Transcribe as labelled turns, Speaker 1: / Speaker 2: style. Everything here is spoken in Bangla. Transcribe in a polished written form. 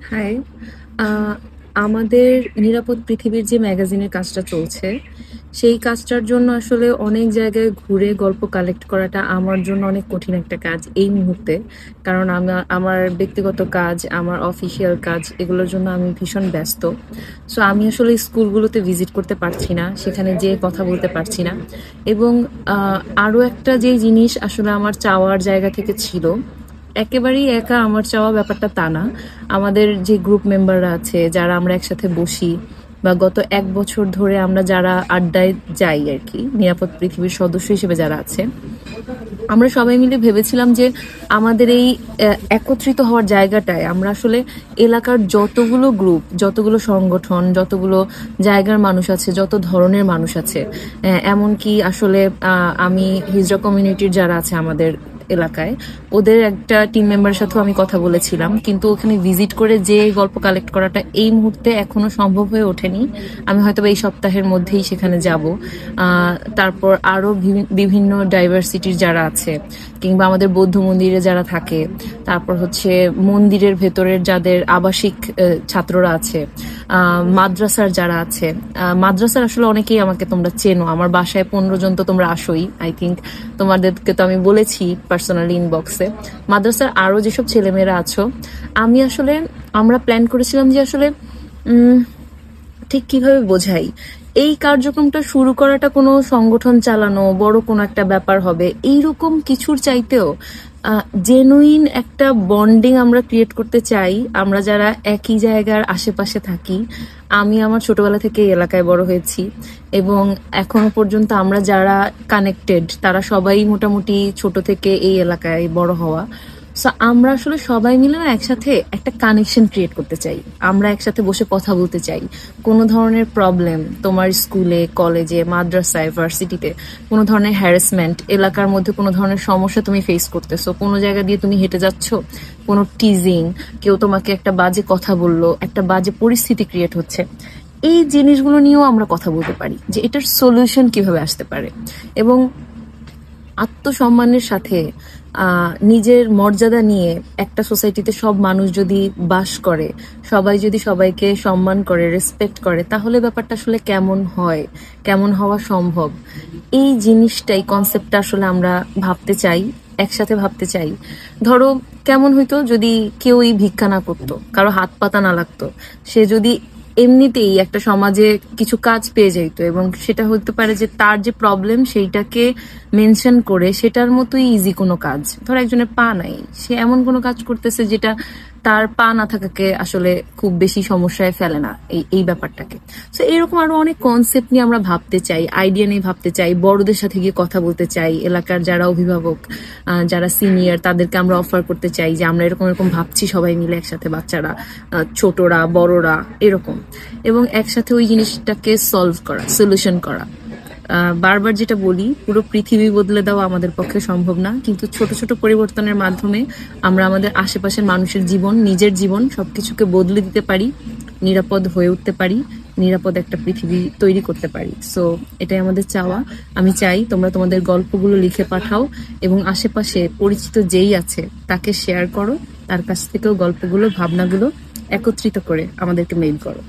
Speaker 1: হাই। আহ, আমাদের নিরাপদ পৃথিবীর যে ম্যাগাজিনের কাজটা চলছে, সেই কাজটার জন্য আসলে অনেক জায়গায় ঘুরে গল্প কালেক্ট করাটা আমার জন্য অনেক কঠিন একটা কাজ এই মুহূর্তে। কারণ আমার ব্যক্তিগত কাজ, আমার অফিসিয়াল কাজ, এগুলোর জন্য আমি ভীষণ ব্যস্ত। সো আমি আসলে স্কুলগুলোতে ভিজিট করতে পারছি না, সেখানে যেয়ে কথা বলতে পারছি না। এবং আরও একটা যে জিনিস আসলে আমার চাওয়ার জায়গা থেকে ছিল, একেবারেই একা আমার চাওয়া ব্যাপারটা তা না। আমাদের যে গ্রুপ মেম্বাররা আছে, যারা আমরা একসাথে বসি বা গত 1 বছর ধরে আমরা যারা আড্ডায় যাই আর কি, নিরাপদ পৃথিবীর সদস্য হিসেবে যারা আছে, আমরা সবাই মিলে ভেবেছিলাম যে আমাদের এই একত্রিত হওয়ার জায়গাটায় আমরা আসলে এলাকার যতগুলো গ্রুপ, যতগুলো সংগঠন, যতগুলো জায়গার মানুষ আছে, যত ধরনের মানুষ আছে, এমনকি আসলে আমি হিজড়া কমিউনিটির যারা আছে আমাদের এলাকায়, ওদের একটা টিম মেম্বারের সাথেও আমি কথা বলেছিলাম, কিন্তু ওখানে ভিজিট করে যে গল্প কালেক্ট করাটা এই মুহূর্তে এখনো সম্ভব হয়ে ওঠেনি। আমি হয়তো এই সপ্তাহের মধ্যেই সেখানে যাব। তারপর আরো বিভিন্ন ডাইভার্সিটির যারা আছে, কিংবা আমাদের বৌদ্ধ মন্দিরে যারা থাকে, তারপর হচ্ছে মন্দিরের ভেতরের যাদের আবাসিক ছাত্ররা আছে, মাদ্রাসার যারা আছে। মাদ্রাসার আসলে অনেকেই আমাকে তোমরা চেনো, আমার বাসায় 15 জন তো তোমরা আসোই, আই থিঙ্ক তোমাদেরকে তো আমি বলেছি পার্সোনালি ইনবক্সে। মাদ্রাসার আরো যেসব ছেলেমেয়েরা আছো, আমি আসলে আমরা প্ল্যান করেছিলাম যে আসলে ঠিক কিভাবে বোঝাই, এই কার্যক্রমটা শুরু করাটা কোনো সংগঠন চালানো বড় কোনো একটা ব্যাপার হবে এইরকম কিছুর চাইতেও জেনুইন একটা বন্ডিং আমরা ক্রিয়েট করতে চাই। আমরা যারা একই জায়গার আশেপাশে থাকি, আমি আমার ছোটবেলা থেকে এই এলাকায় বড় হয়েছি, এবং এখনো পর্যন্ত আমরা যারা কানেক্টেড তারা সবাই মোটামুটি ছোট থেকে এই এলাকায় বড় হওয়া। সো আমরা আসলে সবাই মিলে না একসাথে একটা কানেকশন ক্রিয়েট করতে চাই। আমরা একসাথে বসে কথা বলতে চাই। কোনো ধরনের প্রবলেম তোমার স্কুলে, কলেজে, মাদ্রাসায়, ভার্সিটিতে, কোনো ধরনের হ্যারাসমেন্ট, এলাকার মধ্যে কোনো ধরনের সমস্যা তুমি ফেস করতেছো, কোনো জায়গা দিয়ে তুমি হেঁটে যাচ্ছ, কোনো টিজিং, কেউ তোমাকে একটা বাজে কথা বললো, একটা বাজে পরিস্থিতি ক্রিয়েট হচ্ছে, এই জিনিসগুলো নিয়েও আমরা কথা বলতে পারি যে এটার সলিউশন কিভাবে আসতে পারে। এবং আত্মসম্মানের সাথে নিজের মর্যাদা নিয়ে একটা সোসাইটিতে সব মানুষ যদি বাস করে, সবাই যদি সবাইকে সম্মান করে, রেসপেক্ট করে, তাহলে ব্যাপারটা আসলে কেমন হয়, কেমন হওয়া সম্ভব, এই জিনিসটাই, কনসেপ্টটা আসলে আমরা ভাবতে চাই, একসাথে ভাবতে চাই। ধরো কেমন হইতো যদি কেউ এই ভিক্ষা না করতো, কারো হাত পাতা না লাগতো, সে যদি এমনিতেই একটা সমাজে কিছু কাজ পেয়ে যাইতো, এবং সেটা হতে পারে যে তার যে প্রবলেম সেইটাকে মেনশন করে সেটার মতোই ইজি কোনো কাজ। ধর একজনের পা নাই, সে এমন কোনো কাজ করতেছে যেটা তার পা না থাকাকে আসলে খুব বেশি সমস্যায় ফেলে না, এই এই ব্যাপারটাকে। তো এরকম আরো অনেক কনসেপ্ট নিয়ে আমরা ভাবতে চাই, আইডিয়া নিয়ে ভাবতে চাই, বড়দের সাথে গিয়ে কথা বলতে চাই, এলাকার যারা অভিভাবক, যারা সিনিয়র, তাদেরকে আমরা অফার করতে চাই যে আমরা এরকম এরকম ভাবছি, সবাই মিলে একসাথে, বাচ্চারা, ছোটরা, বড়রা, এরকম, এবং একসাথে ওই জিনিসটাকে সলভ করা, সলিউশন করা। বারবার যেটা বলি, পুরো পৃথিবী বদলে দেওয়া আমাদের পক্ষে সম্ভব না, কিন্তু ছোট ছোট পরিবর্তনের মাধ্যমে আমরা আমাদের আশেপাশের মানুষের জীবন, নিজের জীবন, সবকিছুকে বদলে দিতে পারি, নিরাপদ হয়ে উঠতে পারি, নিরাপদ একটা পৃথিবী তৈরি করতে পারি। সো এটাই আমাদের চাওয়া। আমি চাই তোমরা তোমাদের গল্পগুলো লিখে পাঠাও, এবং আশেপাশে পরিচিত যেই আছে তাকে শেয়ার করো, তার কাছ থেকেও গল্পগুলো, ভাবনাগুলো একত্রিত করে আমাদেরকে মেইল করো।